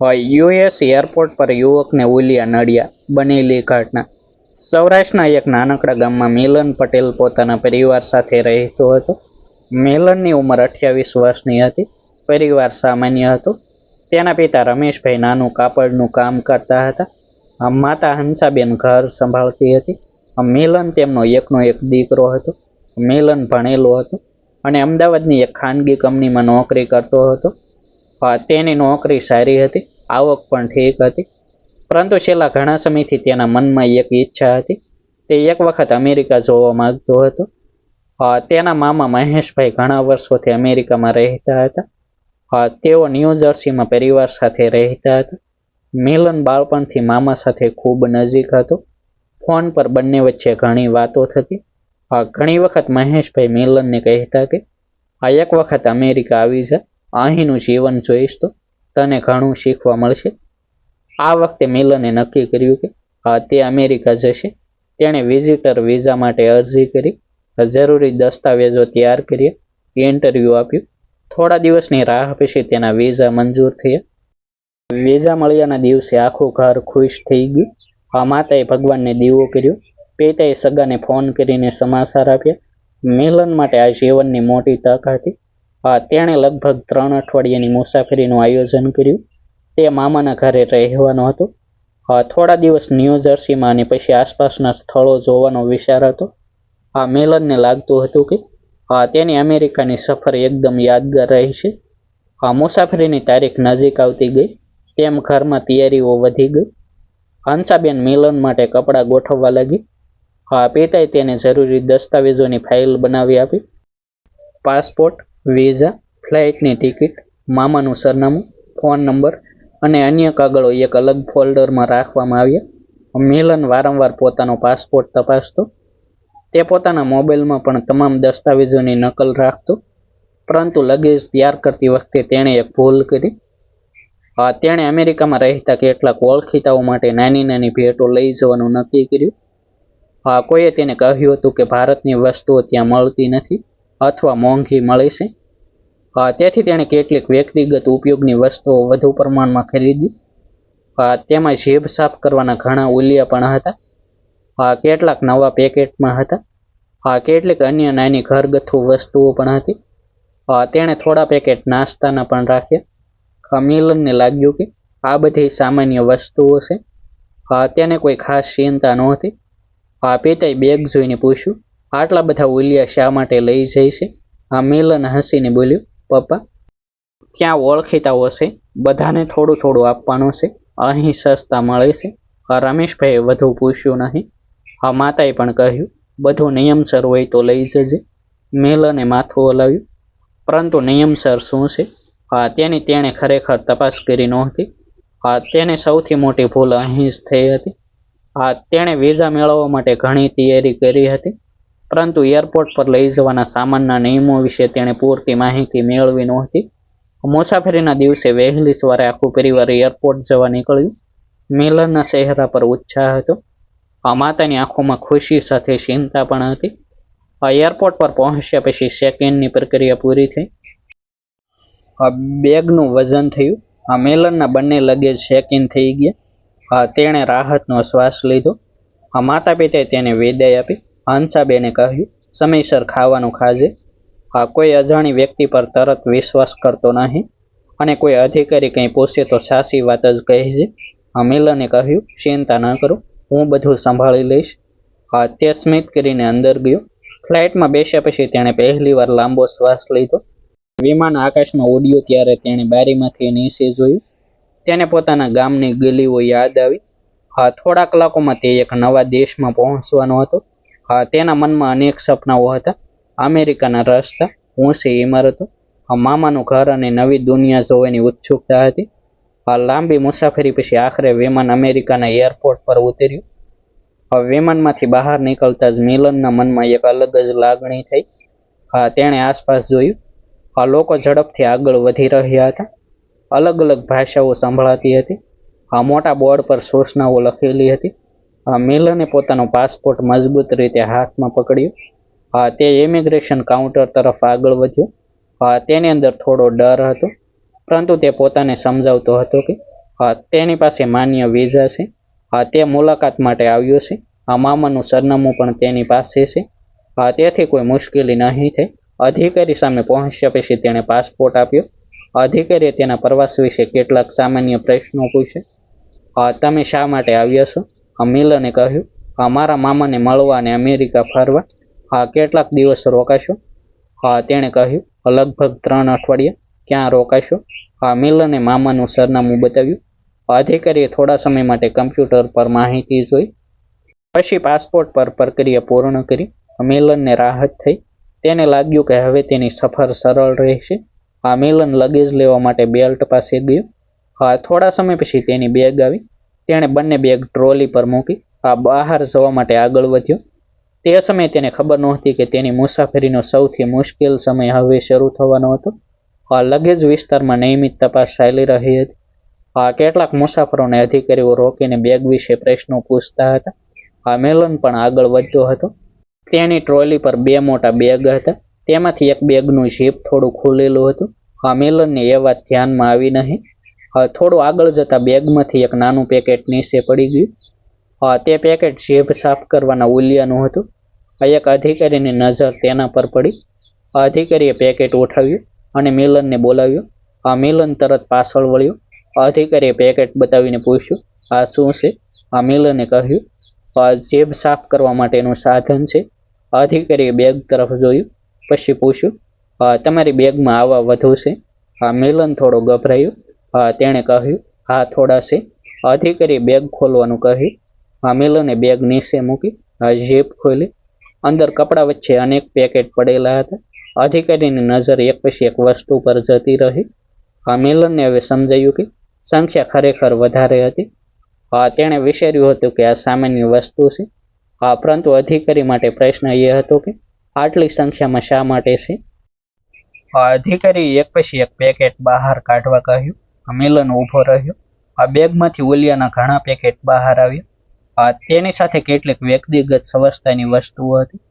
US airport પર યુવકને ઉલિયા નડ્યા, બનેલી ઘટના. સૌરાષ્ટ્રના એક નાનકડા ગામમાં મિલન પટેલ પોતાના પરિવાર સાથે રહેતો હતો. મિલનની ઉંમર 28 વર્ષની હતી. પરિવાર સામાન્ય હતો. તેના પિતા રમેશભાઈ નાનું કાપડનું કામ કરતા હતા. માતા હંસાબેન ઘર સંભાળતી હતી. મિલન તેમનો એકનો એક દીકરો હતો. મિલન ભણેલો હતો અને અમદાવાદની એક ખાનગી કંપનીમાં નોકરી કરતો હતો. તેની નોકરી સારી હતી, આવક પણ ઠીક હતી, પરંતુ છેલ્લા ઘણા સમયથી તેના મનમાં એક ઈચ્છા હતી. તે એક વખત અમેરિકા જોવા માંગતો હતો. તેના મામા મહેશભાઈ ઘણા વર્ષોથી અમેરિકામાં રહેતા હતા. તેઓ ન્યૂ જર્સીમાં પરિવાર સાથે રહેતા હતા. મિલન બાળપણથી મામા સાથે ખૂબ નજીક હતો. ફોન પર બંને વચ્ચે ઘણી વાતો થતી. ઘણી વખત મહેશભાઈ મિલનને કહેતા કે એક વખત અમેરિકા આવી જા, અહીંનું જીવન જોઈશ તો તને ઘણું શીખવા મળશે. આ વખતે મિલને નક્કી કર્યું કે તે અમેરિકા જશે. તેણે વિઝિટર વિઝા માટે અરજી કરી, જરૂરી દસ્તાવેજો તૈયાર કર્યા, ઇન્ટરવ્યૂ આપ્યું. થોડા દિવસની રાહ પછી તેના વિઝા મંજૂર થયા. વિઝા મળ્યાના દિવસે આખું ઘર ખુશ થઈ ગયું. માતાએ ભગવાનને દીવો કર્યો. પિતાએ સગાને ફોન કરીને સમાચાર આપ્યા. મિલન માટે આ જીવનની મોટી તક હતી. તેણે લગભગ 3 અઠવાડિયાની મુસાફરીનું આયોજન કર્યું. તે મામાના ઘરે રહેવાનો હતો. થોડા દિવસ ન્યૂ જર્સીમાં અને પછી આસપાસના સ્થળો જોવાનો વિચાર હતો. મિલનને લાગતું હતું કે તેની અમેરિકાની સફર એકદમ યાદગાર રહી છે. મુસાફરીની તારીખ નજીક આવતી ગઈ તેમ ઘરમાં તૈયારીઓ વધી ગઈ. હંસાબેન મિલન માટે કપડાં ગોઠવવા લાગી. પિતાએ તેને જરૂરી દસ્તાવેજોની ફાઇલ બનાવી આપી. પાસપોર્ટ, વિઝા, ફ્લાઇટની ટિકિટ, મામાનું સરનામું, ફોન નંબર અને અન્ય કાગળો એક અલગ ફોલ્ડરમાં રાખવામાં આવ્યા. મિલન વારંવાર પોતાનો પાસપોર્ટ તપાસતો. તે પોતાના મોબાઈલમાં પણ તમામ દસ્તાવેજોની નકલ રાખતો. પરંતુ લગેજ તૈયાર કરતી વખતે તેણે એક ભૂલ કરી. તેણે અમેરિકામાં રહેતા કેટલાક ઓળખીતાઓ માટે નાની નાની ભેટો લઈ જવાનું નક્કી કર્યું. કોઈએ તેને કહ્યું હતું કે ભારતની વસ્તુઓ ત્યાં મળતી નથી અથવા મોંઘી મળે છે. તેથી તેણે કેટલીક વ્યક્તિગત ઉપયોગની વસ્તુઓ વધુ પ્રમાણમાં ખરીદી. તેમાં જીભ સાફ કરવાના ઘણા ઉલિયા પણ હતા. કેટલાક નવા પેકેટમાં હતા. કેટલીક અન્ય નાની ઘરગથ્થુ વસ્તુઓ પણ હતી. તેણે થોડા પેકેટ નાસ્તાના પણ રાખ્યા. મિલનને લાગ્યું કે આ બધી સામાન્ય વસ્તુઓ છે. તેને કોઈ ખાસ ચિંતા નહોતી. પિતાએ બેગ જોઈને પૂછ્યું, આટલા બધા ઉલિયા શા માટે લઈ જાય છે? મિલન હસીને બોલ્યું, પપ્પા, ત્યાં ઓળખીતાઓ છે, બધાને થોડું થોડું આપવાનું છે. અહીં સસ્તા મળે છે. રમેશભાઈએ વધુ પૂછ્યું નહીં. માતાએ પણ કહ્યું, બધું નિયમસર હોય તો લઈ જજે. મિલને માથું હલાવ્યું. પરંતુ નિયમસર શું છે? તેણે ખરેખર તપાસ કરી નહોતી. તેને સૌથી મોટી ભૂલ અહીં જ થઈ હતી. તેણે વિઝા મેળવવા માટે ઘણી તૈયારી કરી હતી, પરંતુ એરપોર્ટ પર લઈ જવાના સામાનના નિયમો વિશે તેણે પૂરતી માહિતી મેળવી નહોતી. મુસાફરીના દિવસે વહેલી સવારે આખું પરિવાર એરપોર્ટ જવા નીકળ્યું. મિલનના ચહેરા પર ઉત્સાહ હતો. માતાની આંખોમાં ખુશી સાથે ચિંતા પણ હતી. એરપોર્ટ પર પહોંચ્યા પછી ચેક-ઇનની પ્રક્રિયા પૂરી થઈ. બેગનું વજન થયું. મિલનના બંને લગેજ ચેક-ઇન થઈ ગયા. તેણે રાહતનો શ્વાસ લીધો. માતા પિતાએ તેને વિદાય આપી. હંસાબેને કહ્યું, સમયસર ખાવાનું ખાજે. કોઈ અજાણી વ્યક્તિ પર તરત વિશ્વાસ કરતો નહીં અને કોઈ અધિકારી કંઈ પૂછે તો સાચી વાત જ કહેજે. મિલને કહ્યું, ચિંતા ન કરો, હું બધું સંભાળી લઈશ. તે સ્મિત કરીને અંદર ગયો. ફ્લાઇટમાં બેસ્યા પછી તેણે પહેલીવાર લાંબો શ્વાસ લીધો. વિમાન આકાશમાં ઉડ્યું ત્યારે તેણે બારીમાંથી નીચે જોયું. તેને પોતાના ગામની ગલીઓ યાદ આવી. થોડા કલાકોમાં તે એક નવા દેશમાં પહોંચવાનો હતો. તેના મનમાં અનેક સપનાઓ હતા. અમેરિકાના રસ્તા, ઊંચી ઇમારતો, મામાનું ઘર અને નવી દુનિયા જોવાની ઉત્સુકતા હતી. લાંબી મુસાફરી પછી આખરે વિમાન અમેરિકાના એરપોર્ટ પર ઉતર્યું. વિમાનમાંથી બહાર નીકળતા જ મિલનના મનમાં એક અલગ જ લાગણી થઈ. તેણે આસપાસ જોયું. લોકો ઝડપથી આગળ વધી રહ્યા હતા. અલગ અલગ ભાષાઓ સંભળાતી હતી. મોટા બોર્ડ પર સૂચનાઓ લખેલી હતી. મિલને પોતાનો પાસપોર્ટ મજબૂત રીતે હાથમાં પકડ્યો. તે ઇમિગ્રેશન કાઉન્ટર તરફ આગળ વધ્યો. તેની અંદર થોડો ડર હતો, પરંતુ તે પોતાને સમજાવતો હતો કે તેની પાસે માન્ય વિઝા છે. તે મુલાકાત માટે આવ્યો છે. મામાનું સરનામું પણ તેની પાસે છે. તેથી કોઈ મુશ્કેલી નહીં થઈ. અધિકારી સામે પહોંચ્યા પછી તેણે પાસપોર્ટ આપ્યો. અધિકારીએ તેના પ્રવાસ વિશે કેટલાક સામાન્ય પ્રશ્નો પૂછ્યા. તમે શા માટે આવ્યા છો? મિલને કહ્યું, મારા મામાને મળવા અને અમેરિકા ફરવા. કેટલાક દિવસ રોકાશો? તેણે કહ્યું, લગભગ 3 અઠવાડિયા. ક્યાં રોકાશો? મિલને મામાનું સરનામું બતાવ્યું. અધિકારીએ થોડા સમય માટે કમ્પ્યુટર પર માહિતી જોઈ, પછી પાસપોર્ટ પર પ્રક્રિયા પૂર્ણ કરી. મિલનને રાહત થઈ. તેને લાગ્યું કે હવે તેની સફર સરળ રહેશે. મિલન લગેજ લેવા માટે બેલ્ટ પાસે ગયો. થોડા સમય પછી તેની બેગ આવી. તેણે બંને બેગ ટ્રોલી પર મૂકી બહાર જવા માટે આગળ વધ્યો. તે સમયે તેને ખબર નહોતી કે તેની મુસાફરીનો સૌથી મુશ્કેલ સમય હવે શરૂ થવાનો હતો. લગેજ વિસ્તારમાં નિયમિત તપાસ ચાલી રહી હતી. કેટલાક મુસાફરોને અધિકારીઓ રોકીને બેગ વિશે પ્રશ્નો પૂછતા હતા. મિલન પણ આગળ વધતો હતો. તેની ટ્રોલી પર 2 મોટા બેગ હતા. તેમાંથી એક બેગનું ઝીપ થોડું ખુલેલું હતું. મિલનને એ વાત ધ્યાનમાં આવી નહીં. થોડું આગળ જતા બેગમાંથી એક નાનું પેકેટ નીચે પડી ગયું. તે પેકેટ ઝીપ સાફ કરવાના ઉલિયાનું હતું. એક અધિકારીની નજર તેના પર પડી. અધિકારીએ પેકેટ ઉઠાવ્યું અને મિલનને બોલાવ્યો. મિલન તરત પાછળ વળ્યો. અધિકારીએ પેકેટ બતાવીને પૂછ્યું, આ શું છે? મિલને કહ્યું, ઝીપ સાફ કરવા માટેનું સાધન છે. અધિકારીએ બેગ તરફ જોયું, પછી પૂછ્યું, તમારી બેગમાં આવા વધુ છે? મિલન થોડો ગભરાયો. તેણે કહ્યું, હા, થોડા છે. અધિકારીએ બેગ ખોલવાનું કહ્યું. મિલને બેગ નીચે મૂકી ઝીપ ખોલી. અંદર કપડા વચ્ચે અનેક પેકેટ પડેલા હતા. અધિકારીની નજર એક પછી એક વસ્તુ પર જતી રહી. મિલનને હવે સમજાયું કે સંખ્યા ખરેખર વધારે હતી. તેણે વિચાર્યું હતું કે આ સામાન્ય વસ્તુ છે. પરંતુ અધિકારી માટે પ્રશ્ન એ હતો કે આટલી સંખ્યામાં શા માટે છે? અધિકારીએ એક પછી એક પેકેટ બહાર કાઢવા કહ્યું. મિલન ઊભો રહ્યો. બેગમાંથી ઉલિયાના ઘણા પેકેટ બહાર આવ્યા. તેની સાથે કેટલીક વ્યક્તિગત સ્વચ્છતાની વસ્તુઓ હતી.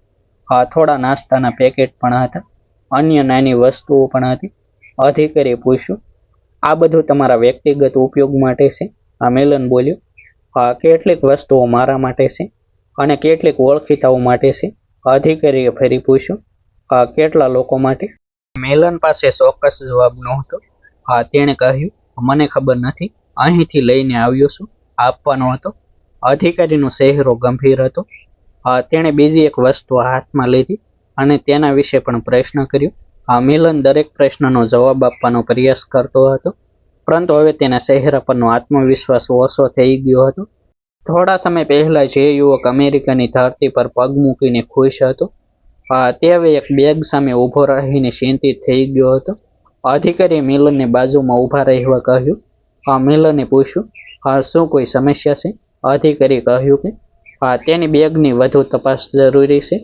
થોડા નાસ્તાના પેકેટ પણ હતા. અન્ય નાની વસ્તુઓ પણ હતી. અધિકારીએ પૂછ્યું, આ બધું તમારા વ્યક્તિગત ઉપયોગ માટે છે? મિલન બોલ્યો, કેટલીક વસ્તુઓ મારા માટે છે અને કેટલીક ઓળખીતાઓ માટે છે. અધિકારીએ ફરી પૂછ્યું, કેટલા લોકો માટે? મિલન પાસે ચોક્કસ જવાબ નહોતો. તેણે કહ્યું, મને ખબર નથી. અહીંથી લઈને આવ્યો છું, આપવાનો હતો. અધિકારીનો ચહેરો ગંભીર હતો. તેણે બીજી એક વસ્તુ હાથમાં લીધી અને તેના વિશે પણ પ્રશ્ન કર્યો. મિલન દરેક પ્રશ્નનો જવાબ આપવાનો પ્રયાસ કરતો હતો, પરંતુ હવે તેના ચહેરા પરનો આત્મવિશ્વાસ ઓછો થઈ ગયો હતો. થોડા સમય પહેલા જે યુવક અમેરિકાની ધરતી પર પગ મૂકીને ખુશ હતો, તે હવે એક બેગ સામે ઊભો રહીને ચિંતિત થઈ ગયો હતો. અધિકારીએ મિલનને બાજુમાં ઊભા રહેવા કહ્યું. મિલને પૂછ્યું, શું કોઈ સમસ્યા છે? અધિકારી કહ્યું કે તેની બેગની વધુ તપાસ જરૂરી છે.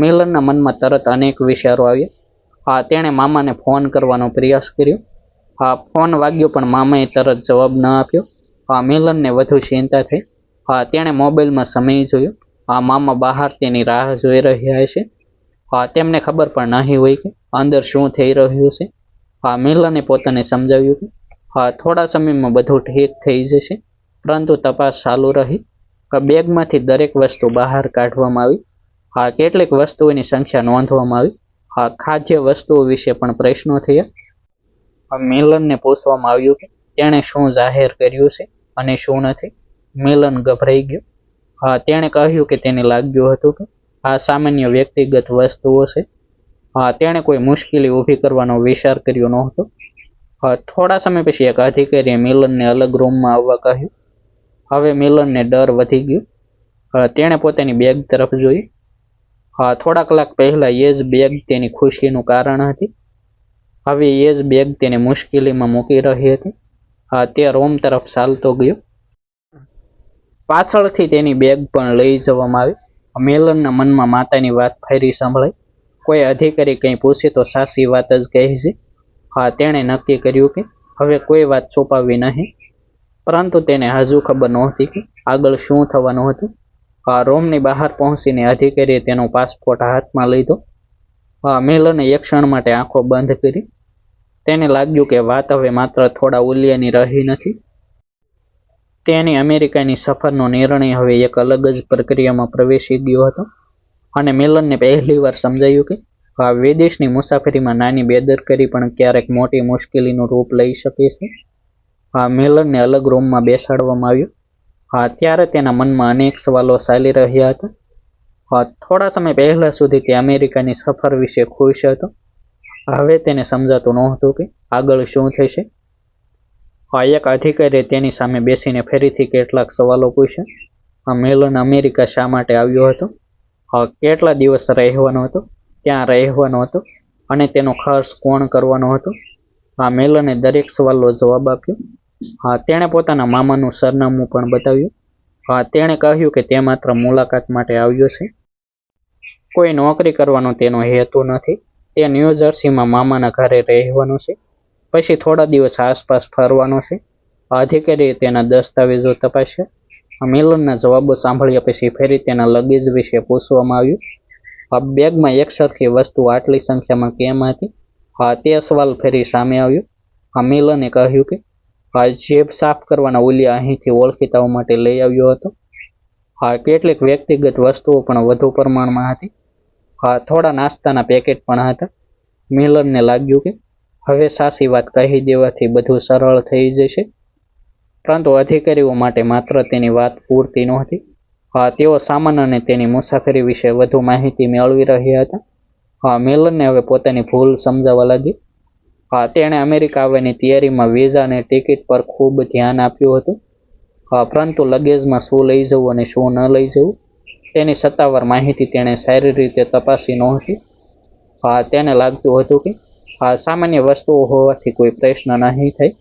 મિલનના મનમાં તરત અનેક વિચારો આવ્યા. તેણે મામાને ફોન કરવાનો પ્રયાસ કર્યો. ફોન વાગ્યો પણ મામાએ તરત જવાબ ન આપ્યો. મિલનને વધુ ચિંતા થઈ. તેણે મોબાઈલમાં સમય જોયો. મામા બહાર તેની રાહ જોઈ રહ્યા છે. તેમને ખબર પણ નહીં હોય કે અંદર શું થઈ રહ્યું છે. મિલને પોતાને સમજાવ્યું કે થોડા સમયમાં બધું ઠીક થઈ જશે, પરંતુ તપાસ ચાલુ રહી. બેગમાંથી દરેક વસ્તુ બહાર કાઢવામાં આવી. કેટલીક વસ્તુઓની સંખ્યા નોંધવામાં આવી. ખાદ્ય વસ્તુઓ વિશે પણ પ્રશ્નો થયા. મિલનને પૂછવામાં આવ્યું કે તેણે શું જાહેર કર્યું છે અને શું નથી. મિલન ગભરાઈ ગયો. તેણે કહ્યું કે તેને લાગ્યું હતું કે આ સામાન્ય વ્યક્તિગત વસ્તુઓ છે. તેણે કોઈ મુશ્કેલી ઊભી કરવાનો વિચાર કર્યો નહોતો. થોડા સમય પછી એક અધિકારીએ મિલનને અલગ રૂમમાં આવવા કહ્યું. હવે મિલનને ડર વધી ગયો. તેણે પોતાની બેગ તરફ જોઈ. થોડા કલાક પહેલા એ જ બેગ તેની ખુશીનું કારણ હતી. હવે એ જ બેગ તેને મુશ્કેલીમાં મૂકી રહી હતી. તે રૂમ તરફ ચાલતો ગયો. પાછળથી તેની બેગ પણ લઈ જવામાં આવી. મિલનના મનમાં માતાની વાત ફરી સંભળાઈ. કોઈ અધિકારી કંઈ પૂછે તો સાચી વાત જ કહેશે. તેણે નક્કી કર્યું કે હવે કોઈ વાત છુપાવવી નહીં. પરંતુ તેને હજુ ખબર નહોતી કે આગળ શું થવાનું હતું. રૂમની બહાર પહોંચીને અધિકારીએ તેનો પાસપોર્ટ હાથમાં લીધો. મિલને એક ક્ષણ માટે આંખો બંધ કરી. તેને લાગ્યું કે વાત હવે માત્ર થોડા ઉલિયાની રહી નથી. તેની અમેરિકાની સફરનો નિર્ણય હવે એક અલગ જ પ્રક્રિયામાં પ્રવેશી ગયો હતો અને મિલનને પહેલીવાર સમજાયું કે આ વિદેશની મુસાફરીમાં નાની બેદરકારી પણ ક્યારેક મોટી મુશ્કેલીનું રૂપ લઈ શકે છે. મિલનને અલગ રૂમમાં બેસાડવામાં આવ્યો. ત્યારે તેના મનમાં અનેક સવાલો ચાલી રહ્યા હતા. થોડા સમય પહેલા સુધી તે અમેરિકાની સફર વિશે ખુશ હતો. હવે તેને સમજાતું નહોતું કે આગળ શું થશે. એક અધિકારીએ તેની સામે બેસીને ફરીથી કેટલાક સવાલો પૂછ્યા. મિલન અમેરિકા શા માટે આવ્યો હતો, કેટલા દિવસ રહેવાનો હતો, ક્યાં રહેવાનો હતો અને તેનો ખર્ચ કોણ કરવાનો હતો. મિલને દરેક સવાલનો જવાબ આપ્યો. તેણે પોતાના મામાનું સરનામું પણ બતાવ્યું. તેણે કહ્યું કે તે માત્ર મુલાકાત માટે આવ્યો છે, કોઈ નોકરી કરવાનો તેનો હેતુ નથી. તે ન્યૂ જર્સીમાં મામાના ઘરે રહેવાનું છે, પછી થોડા દિવસ આસપાસ ફરવાનો છે. અધિકારીએ તેના દસ્તાવેજો તપાસ્યા. મિલનના જવાબો સાંભળ્યા પછી ફરી તેના લગેજ વિશે પૂછવામાં આવ્યું. બેગમાં એકસરખી વસ્તુ આટલી સંખ્યામાં કેમ હતી, તે સવાલ ફરી સામે આવ્યો. મિલને કહ્યું કે જેબ સાફ કરવાના ઓલિયા અહીંથી ઓળખીતાઓ માટે લઈ આવ્યો હતો. કેટલીક વ્યક્તિગત વસ્તુઓ પણ વધુ પ્રમાણમાં હતી. થોડા નાસ્તાના પેકેટ પણ હતા. મિલનને લાગ્યું કે હવે સાચી વાત કહી દેવાથી બધું સરળ થઈ જશે, પરંતુ અધિકારીઓ માટે માત્ર તેની વાત પૂરતી નહોતી. તેઓ સામાન અને તેની મુસાફરી વિશે વધુ માહિતી મેળવી રહ્યા હતા. મિલનને હવે પોતાની ભૂલ સમજાવવા લાગી. તેણે અમેરિકા આવવાની તૈયારીમાં વિઝા અને ટિકિટ પર ખૂબ ધ્યાન આપ્યું હતું, પરંતુ લગેજમાં શું લઈ જવું અને શું ન લઈ જવું તેની સત્તાવાર માહિતી તેણે સારી રીતે તપાસી નહોતી. તેને લાગતું હતું કે સામાન્ય વસ્તુઓ હોવાથી કોઈ પ્રશ્ન નહીં થાય.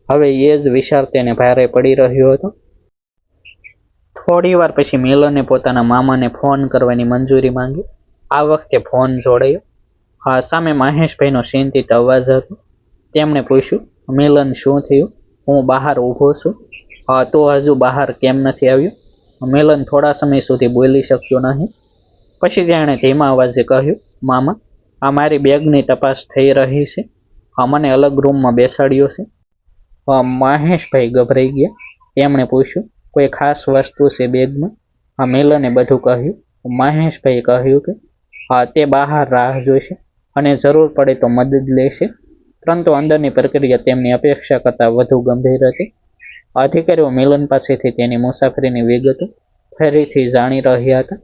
હવે એ જ વિચાર તેને ભારે પડી રહ્યો હતો. થોડી વાર પછી મિલને પોતાના મામાને ફોન કરવાની મંજૂરી માંગી. આ વખતે ફોન જોડાયો. સામે મહેશભાઈનો ચિંતિત અવાજ હતો. તેમણે પૂછ્યું, મિલન શું થયું, હું બહાર ઊભો છું, તો હજુ બહાર કેમ નથી આવ્યો. મિલન થોડા સમય સુધી બોલી શક્યો નહીં. પછી તેણે ધીમા અવાજે કહ્યું, મામા, આ મારી બેગની તપાસ થઈ રહી છે, મને અલગ રૂમમાં બેસાડ્યો છે. મહેશભાઈ ગભરાઈ ગયા. તેમણે પૂછ્યું, કોઈ ખાસ વસ્તુ છે બેગમાં. મિલને બધું કહ્યું. મહેશભાઈએ કહ્યું કે તે બહાર રાહ જોશે અને જરૂર પડે તો મદદ લેશે, પરંતુ અંદરની પ્રક્રિયા તેમની અપેક્ષા કરતાં વધુ ગંભીર હતી. અધિકારીઓ મિલન પાસેથી તેની મુસાફરીની વિગતો ફરીથી જાણી રહ્યા હતા.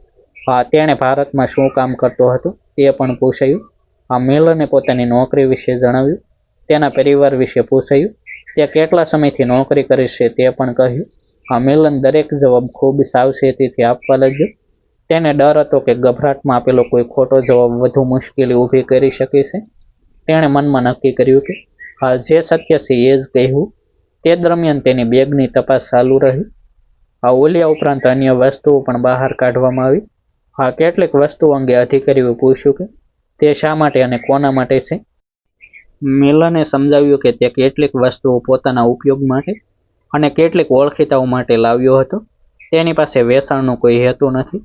તેણે ભારતમાં શું કામ કરતો હતો તે પણ પૂછાયું. મિલને પોતાની નોકરી વિશે જણાવ્યું. તેના પરિવાર વિશે પૂછાયું. તે કેટલા સમયથી નોકરી કરે છે તે પણ કહ્યું. મિલન દરેક જવાબ ખૂબ સાવચેતીથી આપવા લાગ્યો. તેને ડર હતો કે ગભરાટમાં આપેલો કોઈ ખોટો જવાબ વધુ મુશ્કેલી ઊભી કરી શકે છે. તેણે મનમાં નક્કી કર્યું કે જે સત્ય છે એ જ કહેવું. તે દરમિયાન તેની બેગની તપાસ ચાલુ રહી. ઓલિયા ઉપરાંત અન્ય વસ્તુઓ પણ બહાર કાઢવામાં આવી. કેટલીક વસ્તુઓ અંગે અધિકારીઓએ પૂછ્યું કે તે શા માટે અને કોના માટે છે. મિલને સમજાવ્યું કે તે કેટલીક વસ્તુઓ પોતાના ઉપયોગ માટે અને કેટલીક ઓળખીતાઓ માટે લાવ્યો હતો. તેની પાસે વેચાણનો કોઈ હેતુ નથી.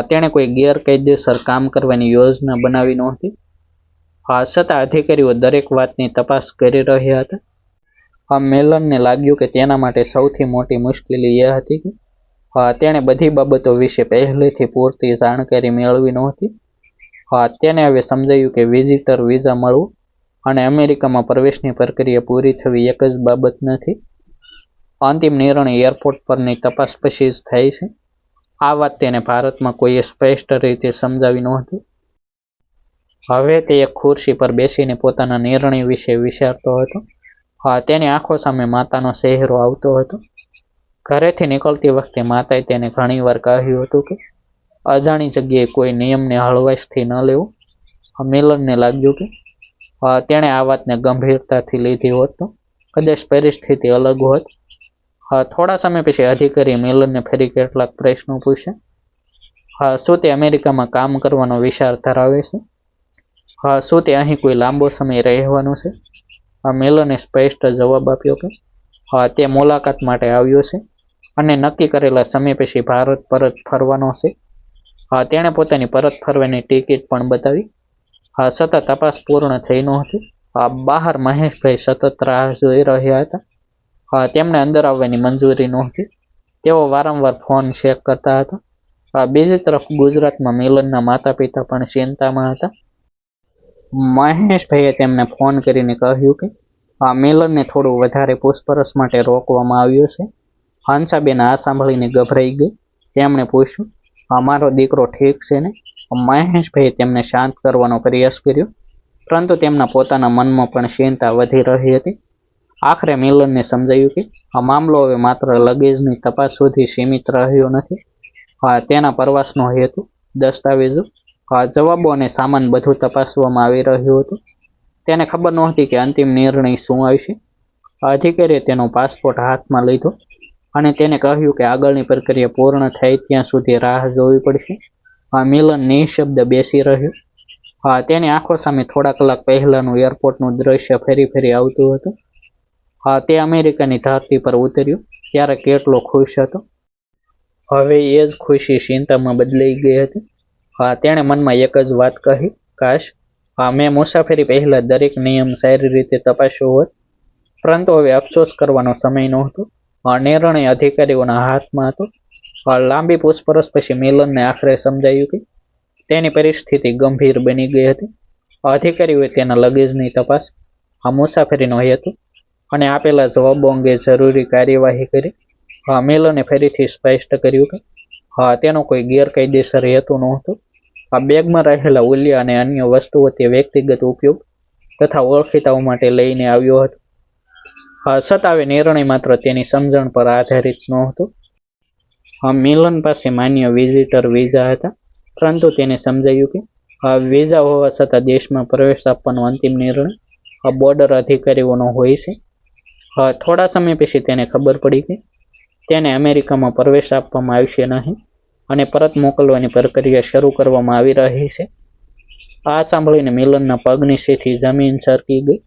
તેણે કોઈ ગેરકાયદેસર કામ કરવાની યોજના બનાવી નહોતી. છતાં અધિકારીઓ દરેક વાતની તપાસ કરી રહ્યા હતા. મિલનને લાગ્યું કે તેના માટે સૌથી મોટી મુશ્કેલી એ હતી કે તેણે બધી બાબતો વિશે પહેલેથી પૂરતી જાણકારી મેળવી નહોતી. તેને હવે સમજાયું કે વિઝિટર વિઝા મળવું અને અમેરિકામાં પ્રવેશની પ્રક્રિયા પૂરી થવી એક જ બાબત નથી. અંતિમ નિર્ણય એરપોર્ટ પરની તપાસ પછી જ થાય છે. આ વાત તેને ભારતમાં કોઈએ સ્પષ્ટ રીતે સમજાવી નહોતી. હવે તે એક ખુરશી પર બેસીને પોતાના નિર્ણય વિશે વિચારતો હતો. તેની આંખો સામે માતાનો ચહેરો આવતો હતો. ઘરેથી નીકળતી વખતે માતાએ તેને ઘણીવાર કહ્યું હતું કે અજાણી જગ્યાએ કોઈ નિયમને હળવાશથી ન લેવો. મિલનને લાગ્યું કે તેણે આ વાતને ગંભીરતાથી લીધી હોત તો કદાચ પરિસ્થિતિ અલગ હોત. થોડા સમય પછી અધિકારી મિલનને ફરી કેટલાક પ્રશ્નો પૂછ્યા. શું તે અમેરિકામાં કામ કરવાનો વિચાર ધરાવે છે? શું તે અહીં કોઈ લાંબો સમય રહેવાનું છે? મિલને સ્પષ્ટ જવાબ આપ્યો કે તે મુલાકાત માટે આવ્યો છે અને નક્કી કરેલા સમય પછી ભારત પરત ફરવાનો છે. તેણે પોતાની પરત ફરવાની ટિકિટ પણ બતાવી. છતાં તપાસ પૂર્ણ થઈ નહોતી. બહાર મહેશભાઈ સતત રાહ જોઈ રહ્યા હતા. તેમને અંદર આવવાની મંજૂરી નહોતી. તેઓ વારંવાર ફોન ચેક કરતા હતા. બીજી તરફ ગુજરાતમાં મિલનના માતા પિતા પણ ચિંતામાં હતા. મહેશભાઈએ તેમને ફોન કરીને કહ્યું કે મિલનને થોડું વધારે પૂછપરછ માટે રોકવામાં આવ્યો છે. હંસાબેન આ સાંભળીને ગભરાઈ ગઈ. તેમણે પૂછ્યું, મારો દીકરો ઠીક છે ને? મહેશભાઈએ તેમને શાંત કરવાનો પ્રયાસ કર્યો, પરંતુ તેમના પોતાના મનમાં પણ ચિંતા વધી રહી હતી. આખરે મિલનને સમજાયું કે આ મામલો હવે માત્ર લગેજની તપાસ સુધી સીમિત રહ્યો નથી. તેના પ્રવાસનો હેતુ, દસ્તાવેજો, જવાબો અને સામાન બધું તપાસવામાં આવી રહ્યું હતું. તેને ખબર નહોતી કે અંતિમ નિર્ણય શું આવશે. અધિકારીએ તેનો પાસપોર્ટ હાથમાં લીધો અને તેને કહ્યું કે આગળની પ્રક્રિયા પૂર્ણ થાય ત્યાં સુધી રાહ જોવી પડશે. મિલન નિઃશબ્દ બેસી રહ્યો. તેની આંખો સામે થોડા કલાક પહેલાનું એરપોર્ટનું દ્રશ્ય ફરી ફરી આવતું હતું. તે અમેરિકાની ધરતી પર ઉતર્યો ત્યારે કેટલો ખુશ હતો. હવે એ જ ખુશી ચિંતામાં બદલાઈ ગઈ હતી. તેણે મનમાં એક જ વાત કહી, કાશ મેં મુસાફરી પહેલા દરેક નિયમ સારી રીતે તપાસ્યો હોત. પરંતુ હવે અફસોસ કરવાનો સમય નહોતો. નિર્ણય અધિકારીઓના હાથમાં હતો. લાંબી પૂછપરછ પછી મિલનને આખરે સમજાયું કે તેની પરિસ્થિતિ ગંભીર બની ગઈ હતી. અધિકારીઓએ તેના લગેજની તપાસ, મુસાફરીનો હેતુ અને આપેલા જવાબો અંગે જરૂરી કાર્યવાહી કરી. મિલને ફરીથી સ્પષ્ટ કર્યું કે તેનો કોઈ ગેરકાયદેસર હેતુ નહોતો. બેગમાં રહેલા ઉલિયા અને અન્ય વસ્તુઓ તે વ્યક્તિગત ઉપયોગ તથા ઓળખીતાઓ માટે લઈને આવ્યો હતો. છતાં હવે નિર્ણય માત્ર તેની સમજણ પર આધારિત નહોતો. મિલન પાસે માન્ય વિઝિટર વિઝા હતા, પરંતુ તેને સમજાયું કે વિઝા હોવા છતાં દેશમાં પ્રવેશ આપવાનો અંતિમ નિર્ણય બોર્ડર અધિકારીઓનો હોય છે. થોડા સમય પછી તેને ખબર પડી કે તેને અમેરિકામાં પ્રવેશ આપવામાં આવશે નહીં અને પરત મોકલવાની પ્રક્રિયા શરૂ કરવામાં આવી રહી છે. આ સાંભળીને મિલનના પગ નીચેથી જમીન સરકી ગઈ.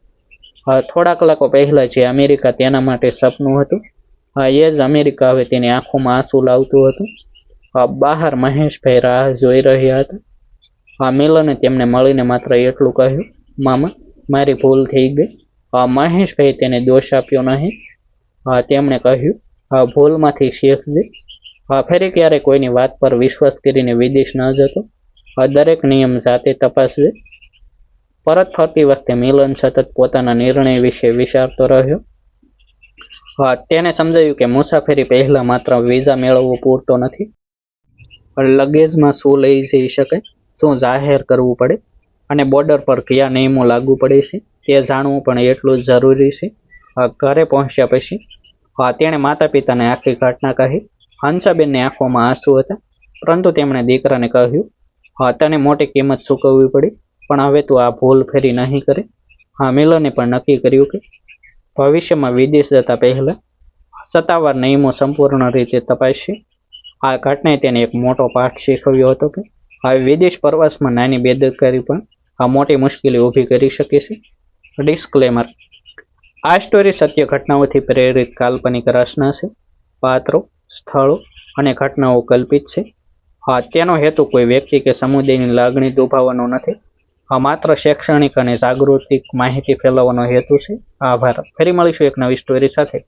થોડા કલાકો પહેલા જે અમેરિકા તેના માટે સપનું હતું, એ જ અમેરિકા હવે તેની આંખોમાં આંસુ લાવતું હતું. બહાર મહેશભાઈ રાહ જોઈ રહ્યા હતા. મિલને તેમને મળીને માત્ર એટલું કહ્યું, મામા, મારી ભૂલ થઈ ગઈ. મહેશભાઈએ તેને દોષ આપ્યો નહીં. તેમણે કહ્યું, ભૂલમાંથી શીખજે. ફરી ક્યારે કોઈની વાત પર વિશ્વાસ કરીને વિદેશ ન જતો. દરેક નિયમ જાતે તપાસજે. પરત ફરતી વખતે મિલન સતત પોતાના નિર્ણય વિશે વિચારતો રહ્યો. તેને સમજાયું કે મુસાફરી પહેલા માત્ર વિઝા મેળવવો પૂરતો નથી. લગેજમાં શું લઈ જઈ શકાય, શું જાહેર કરવું પડે અને બોર્ડર પર કયા નિયમો લાગુ પડે છે તે જાણવું પણ એટલું જ જરૂરી છે. ઘરે પહોંચ્યા પછી તેણે માતા પિતાને આખી ઘટના કહી. હંસાબેનની આંખોમાં આંસુ હતા, પરંતુ તેમણે દીકરાને કહ્યું, તને મોટી કિંમત ચૂકવવી પડી, પણ હવે તું આ ભૂલ ફરી નહીં કરે. મિલને પણ નક્કી કર્યું કે ભવિષ્યમાં વિદેશ જતા પહેલા સત્તાવાર નિયમો સંપૂર્ણ રીતે તપાસશે. આ ઘટનાએ તેને એક મોટો પાઠ શીખવ્યો હતો કે હવે વિદેશ પ્રવાસમાં નાની બેદરકારી પણ આ મોટી મુશ્કેલી ઊભી કરી શકે છે. ડિસ્ક્લેમર: આ સ્ટોરી સત્ય ઘટનાઓથી પ્રેરિત કાલ્પનિક રચના છે. પાત્રો, સ્થળો અને ઘટનાઓ કલ્પિત છે. તેનો હેતુ કોઈ વ્યક્તિ કે સમુદાયની લાગણી દુભાવવાનો નથી. માત્ર શૈક્ષણિક અને જાગૃતિક માહિતી ફેલાવવાનો હેતુ છે. આભાર. ફરી મળીશું એક નવી સ્ટોરી સાથે.